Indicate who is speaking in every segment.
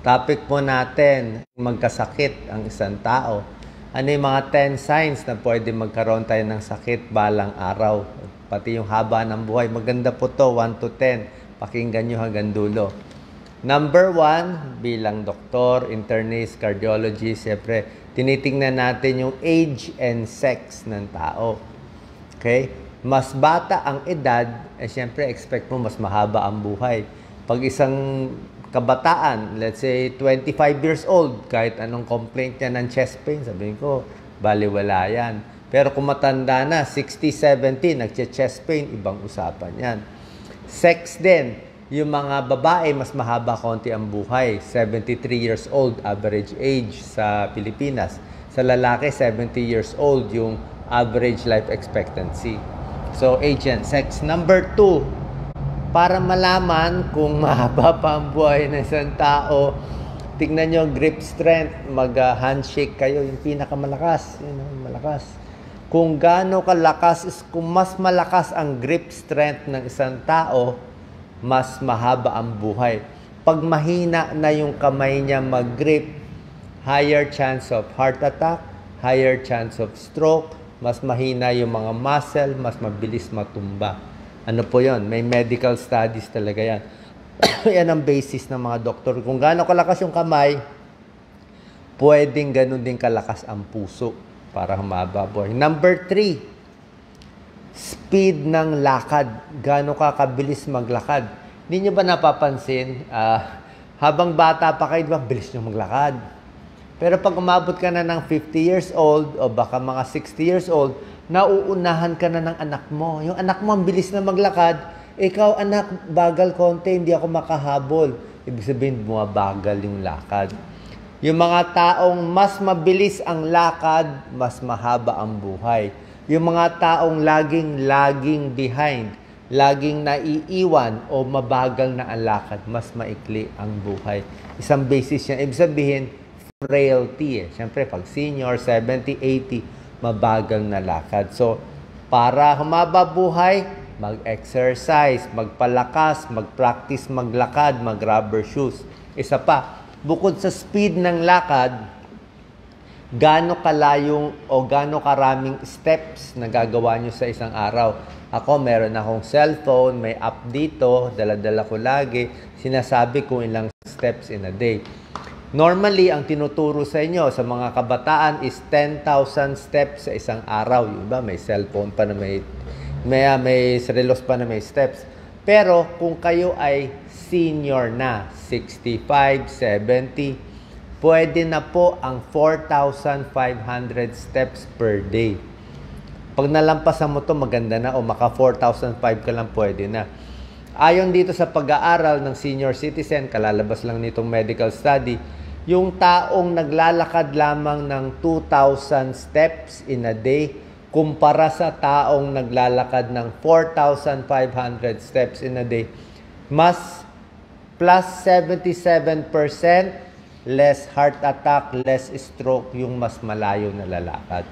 Speaker 1: Topic po natin, magkasakit ang isang tao. Ano yung mga 10 signs na pwede magkaroon tayo ng sakit balang araw? Pati yung haba ng buhay. Maganda po to, 1 to 10. Pakinggan nyo hanggang dulo. Number 1, bilang doktor, internist, cardiologist, siyempre, tinitingnan natin yung age and sex ng tao. Okay? Mas bata ang edad, siyempre, expect mo mas mahaba ang buhay. Pag isang kabataan, let's say 25 years old, kahit anong complaint niya ng chest pain, sabihin ko, baliwala yan. Pero kung matanda na, 60, 70, nagche-chest pain, ibang usapan yan. Sex din, yung mga babae, mas mahaba konti ang buhay. 73 years old, average age sa Pilipinas. Sa lalaki, 70 years old, yung average life expectancy. So, age and sex. Number 2, para malaman kung mahaba pa ang buhay ng isang tao, tignan nyo grip strength, mag-handshake kayo, yung pinakamalakas, malakas. Kung gaano kalakas, kung mas malakas ang grip strength ng isang tao, mas mahaba ang buhay. Pag mahina na yung kamay niya mag-grip, higher chance of heart attack, higher chance of stroke, mas mahina yung mga muscle, mas mabilis matumba. Ano po yon? May medical studies talaga yan. Yan ang basis ng mga doktor. Kung gaano kalakas yung kamay, pwedeng ganun din kalakas ang puso para humaba buhay. Number 3, speed ng lakad. Gaano ka kabilis maglakad. Hindi nyo ba napapansin, habang bata pa kayo, diba, bilis nyo maglakad. Pero pag umabot ka na ng 50 years old o baka mga 60 years old, nauunahan ka na ng anak mo. Yung anak mo ang bilis na maglakad, ikaw anak, bagal konti, hindi ako makahabol. Ibig sabihin, bumabagal yung lakad. Yung mga taong mas mabilis ang lakad, mas mahaba ang buhay. Yung mga taong laging behind, laging naiiwan o mabagal na ang lakad, mas maikli ang buhay. Isang basis niya, ibig sabihin, frailty. Siyempre, pag senior, 70, 80, mabagal na lakad. So, para humaba buhay, mag-exercise, magpalakas, mag-practice maglakad, mag-rubber shoes. Isa pa, bukod sa speed ng lakad, gaano kalayong o gaano karaming steps na gagawa nyo sa isang araw. Ako, meron akong cellphone, may app dito, dala-dala ko lagi, sinasabi kung ilang steps in a day. Normally, ang tinuturo sa inyo sa mga kabataan is 10,000 steps sa isang araw. Yung iba, may cellphone pa na may relos pa na may steps. Pero kung kayo ay senior na, 65, 70, pwede na po ang 4,500 steps per day. Pag nalampasan mo to, maganda na, o maka 4,500 ka lang, pwede na. Ayon dito sa pag-aaral ng senior citizen, kalalabas lang nitong medical study, yung taong naglalakad lamang ng 2,000 steps in a day, kumpara sa taong naglalakad ng 4,500 steps in a day, mas plus 77%, less heart attack, less stroke, yung mas malayo na lalakad.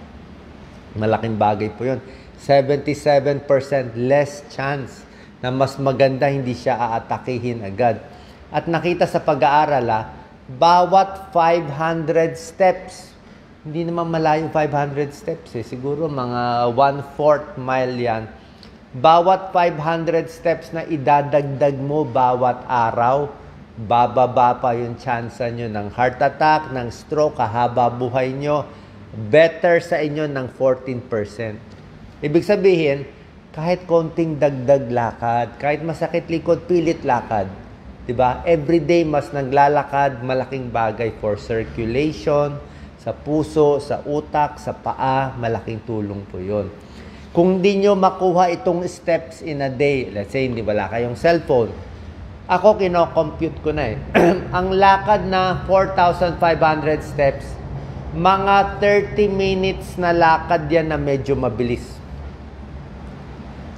Speaker 1: Malaking bagay po yun. 77% less chance na mas maganda hindi siya aatakihin agad. At nakita sa pag-aaral, bawat 500 steps, hindi naman malayo 500 steps siguro mga 1/4 mile yan. Bawat 500 steps na idadagdag mo bawat araw, bababa pa yung chance nyo ng heart attack, ng stroke, kahaba buhay nyo, better sa inyo ng 14%. Ibig sabihin, kahit konting dagdag lakad, kahit masakit likod, pilit lakad. Diba? Every day mas naglalakad, malaking bagay for circulation, sa puso, sa utak, sa paa, malaking tulong po yun. Kung di nyo makuha itong steps in a day, let's say hindi wala kayong cellphone, ako kino-compute ko na ang lakad na 4,500 steps, mga 30 minutes na lakad yan na medyo mabilis.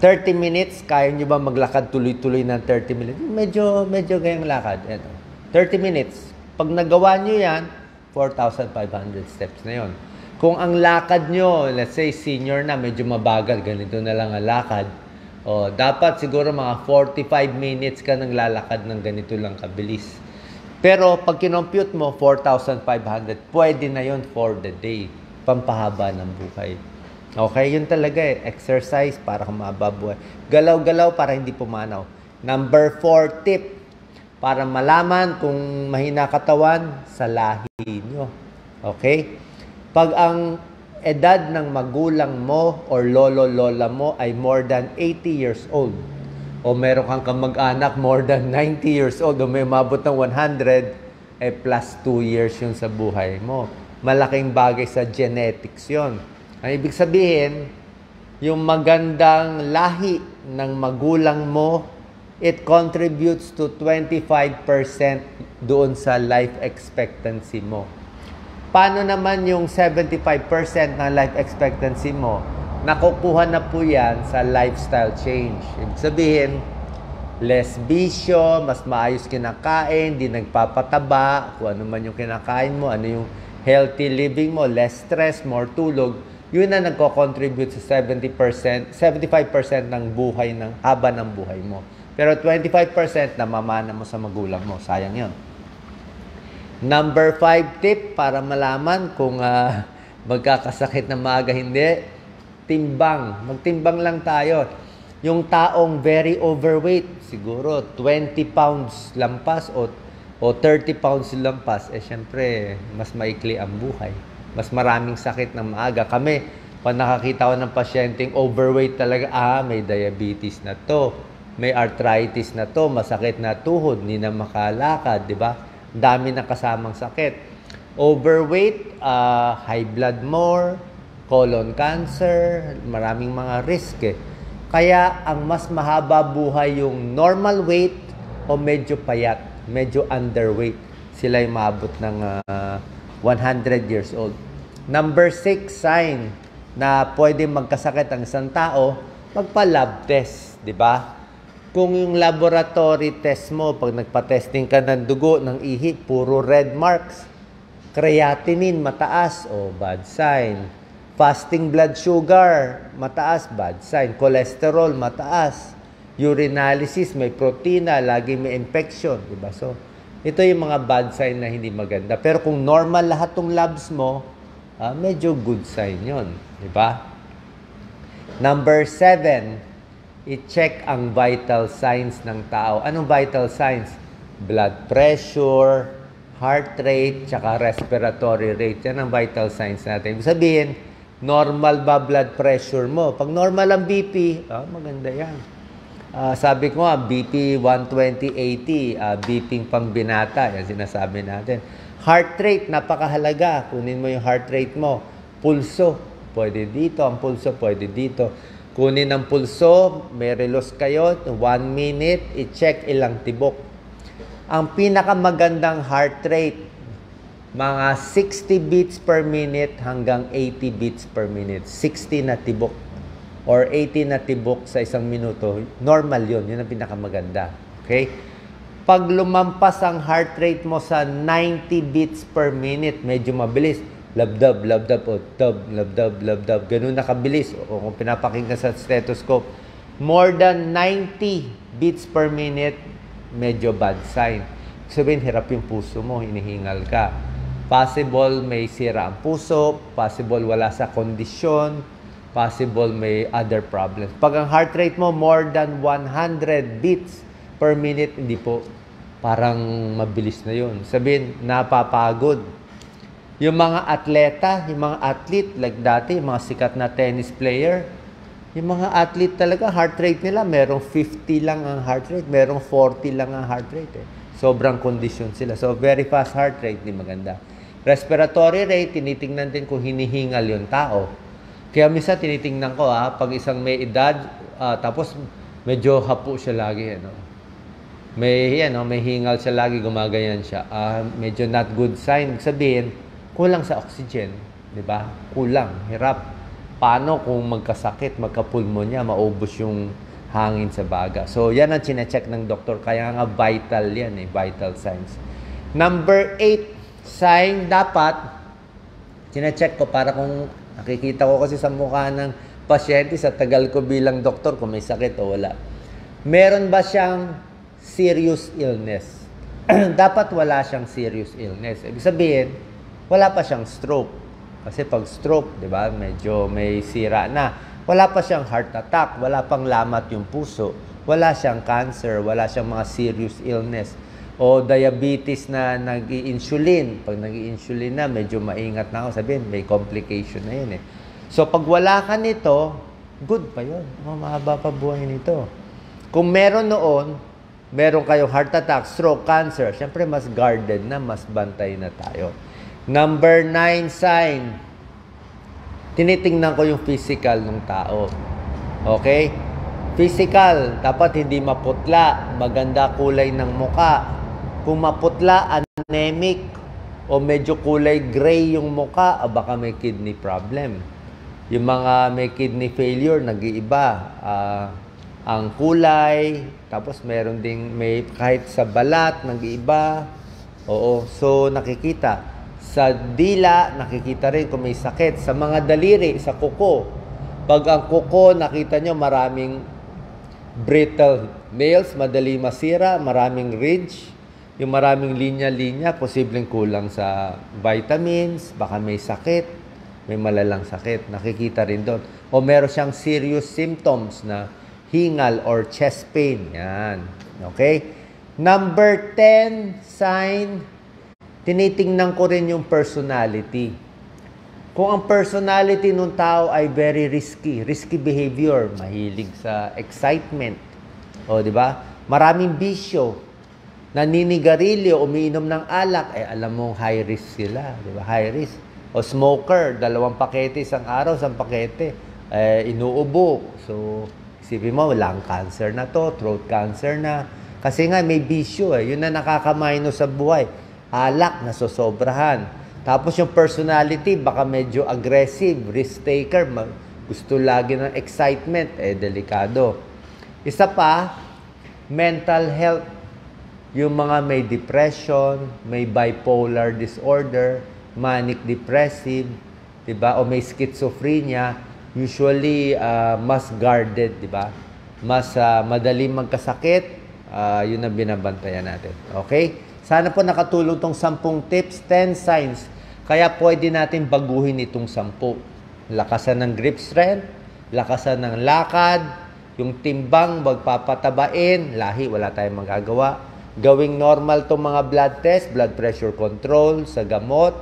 Speaker 1: 30 minutes, kaya nyo ba maglakad tuloy-tuloy ng 30 minutes? Medyo gayang lakad. 30 minutes. Pag nagawa nyo yan, 4,500 steps na yon. Kung ang lakad nyo, let's say senior na, medyo mabagal, ganito na lang ang lakad, dapat siguro mga 45 minutes ka nang lalakad ng ganito lang kabilis. Pero pag kinompute mo, 4,500, pwede na yon for the day. Pampahaba ng buhay. Okay, yun talaga eh. Exercise para mababuhay. Galaw-galaw para hindi pumanaw. Number 4 tip, para malaman kung mahina katawan, sa lahi nyo. Okay? Pag ang edad ng magulang mo or lolo-lola mo ay more than 80 years old, o meron kang kamag-anak more than 90 years old, o may mabot ng 100, plus 2 years yun sa buhay mo. Malaking bagay sa genetics yun. Ang ibig sabihin, yung magandang lahi ng magulang mo, it contributes to 25% doon sa life expectancy mo. Paano naman yung 75% ng life expectancy mo? Nakukuha na po yan sa lifestyle change. Ibig sabihin, less bisyo, mas maayos kinakain, di nagpapataba, kung ano man yung kinakain mo, ano yung healthy living mo, less stress, more tulog, yun na nagko-contribute sa 75% ng buhay, ng haba ng buhay mo. Pero 25% namamana mo sa magulang mo. Sayang yun. Number 5 tip para malaman kung magkakasakit na maaga hindi, timbang. Magtimbang lang tayo. Yung taong very overweight, siguro 20 pounds lampas o 30 pounds lampas, syempre, mas maikli ang buhay. Mas maraming sakit na maaga. Kami, pag nakakita ko ng pasyenteng overweight talaga, may diabetes na to, may arthritis na to, masakit na tuhod, hindi na makalakad, di ba? Dami na kasamang sakit. Overweight, high blood more, colon cancer, maraming mga risk eh. Kaya ang mas mahaba buhay yung normal weight o medyo payat, medyo underweight. Sila yung maabot ng 100 years old. Number 6 sign na pwede magkasakit ang isang tao, magpa-lab test, di ba? Kung yung laboratory test mo, pag nagpa-testing ka ng dugo, ng ihi, puro red marks, creatinine mataas, bad sign. Fasting blood sugar, mataas, bad sign. Cholesterol, mataas. Urinalysis, may protina, lagi may infection, di ba? So, ito yung mga bad sign na hindi maganda. Pero kung normal lahat ng labs mo, medyo good sign yun. Di ba? Number 7, i-check ang vital signs ng tao. Anong vital signs? Blood pressure, heart rate, tsaka respiratory rate. Yan ang vital signs natin. Ibig sabihin, normal ba blood pressure mo? Pag normal ang BP, maganda yan. Sabi ko nga, BP 120/80, BP pang binata, yan sinasabi natin. Heart rate, napakahalaga. Kunin mo yung heart rate mo. Pulso, pwede dito. Ang pulso, pwede dito. Kunin ang pulso, may relos kayo, 1 minute, i-check ilang tibok. Ang pinakamagandang heart rate, mga 60 beats per minute hanggang 80 beats per minute. 60 na tibok or 80 na tibok sa isang minuto, normal yun. Yun ang pinakamaganda. Okay? Pag lumampas ang heart rate mo sa 90 beats per minute, medyo mabilis. Labdab, labdab, o dab, labdab, labdab. Ganun nakabilis. O kung pinapakinggan sa stethoscope, more than 90 beats per minute, medyo bad sign. Sabihin, hirap yung puso mo, hinihingal ka. Possible may sira ang puso, possible wala sa kondisyon, possible may other problems. Pag ang heart rate mo more than 100 beats per minute, hindi po, parang mabilis na yun. Sabihin, napapagod. Yung mga atleta, yung mga athlete, like dati, yung mga sikat na tennis player, yung mga athlete talaga, heart rate nila, merong 50 lang ang heart rate, merong 40 lang ang heart rate. Sobrang kondisyon sila. So, very fast heart rate, di maganda. Respiratory rate, tinitingnan din kung hinihingal yung tao. Kaya minsan tinitingnan ko, pag isang may edad, tapos medyo hapo siya lagi. May hingal siya lagi, gumagayan siya. Medyo not good sign. Sabihin, kulang sa oxygen, di ba? Kulang, hirap. Paano kung magkasakit, magkapulmonya, maubos yung hangin sa baga? So, yan ang chinecheck ng doktor. Kaya nga vital yan, vital signs. Number 8, sign dapat, chinecheck ko para kung nakikita ko kasi sa mukha ng pasyente, sa tagal ko bilang doktor, kung may sakit o wala. Meron ba siyang serious illness? dapat wala siyang serious illness. Ibig sabihin, wala pa siyang stroke. Kasi pag stroke, di ba, medyo may sira na. Wala pa siyang heart attack, wala pang lamat yung puso, wala siyang cancer, wala siyang mga serious illness. O diabetes na nag-i-insulin. Pag nag-i-insulin na, medyo maingat na ako. Sabihin, may complication na yun eh. So, pag wala ka nito, good pa yun. Mahaba pa buhay nito. Kung meron noon, meron kayong heart attack, stroke, cancer, syempre mas guarded na, mas bantay na tayo. Number 9 sign, tinitingnan ko yung physical ng tao. Okay? Physical, dapat hindi maputla, maganda kulay ng muka. Kung maputla, anemic, o medyo kulay gray yung muka, baka may kidney problem. Yung mga may kidney failure, nag-iiba. Ang kulay, tapos meron ding may kahit sa balat, nag-iiba. Oo, so nakikita. Sa dila, nakikita rin kung may sakit. Sa mga daliri, sa kuko. Pag ang kuko, nakita nyo maraming brittle nails, madali masira, maraming ridge. Yung maraming linya-linya, posibleng kulang sa vitamins, baka may sakit, may malalang sakit. Nakikita rin doon. O meron siyang serious symptoms na hingal or chest pain. Yan. Okay? Number 10 sign, tinitingnan ko rin yung personality. Kung ang personality ng tao ay very risky behavior, mahilig sa excitement, o di ba? Maraming bisyo, naninigarilyo, umiinom ng alak, alam mong high risk sila, di ba? High risk. O smoker, 2 pakete isang araw, 1 pakete, inuubo. So, isipin mo, lung cancer na to, throat cancer na. Kasi nga, may bisyo yun na nakaka-minus sa buhay. Alak, nasosobrahan. Tapos yung personality, baka medyo aggressive, risk taker, gusto lagi ng excitement, delikado. Isa pa, mental health. Yung mga may depression, may bipolar disorder, manic depressive, diba? O may schizophrenia, usually mas guarded, di ba? Mas madaling magkasakit, yun ang binabantayan natin. Okay? Sana po nakatulong tong 10 tips, 10 signs. Kaya pwede natin baguhin itong 10. Lakasan ng grip strength, lakasan ng lakad, yung timbang, magpapatabain, lahi, wala tayong magagawa. Gawing normal itong mga blood test, blood pressure control, sa gamot,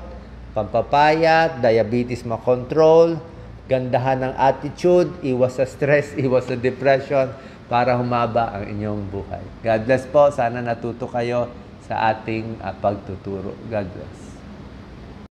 Speaker 1: pampapayat, diabetes makontrol, gandahan ng attitude, iwas sa stress, iwas sa depression, para humaba ang inyong buhay. God bless po. Sana natuto kayo sa ating pagtuturo. God bless.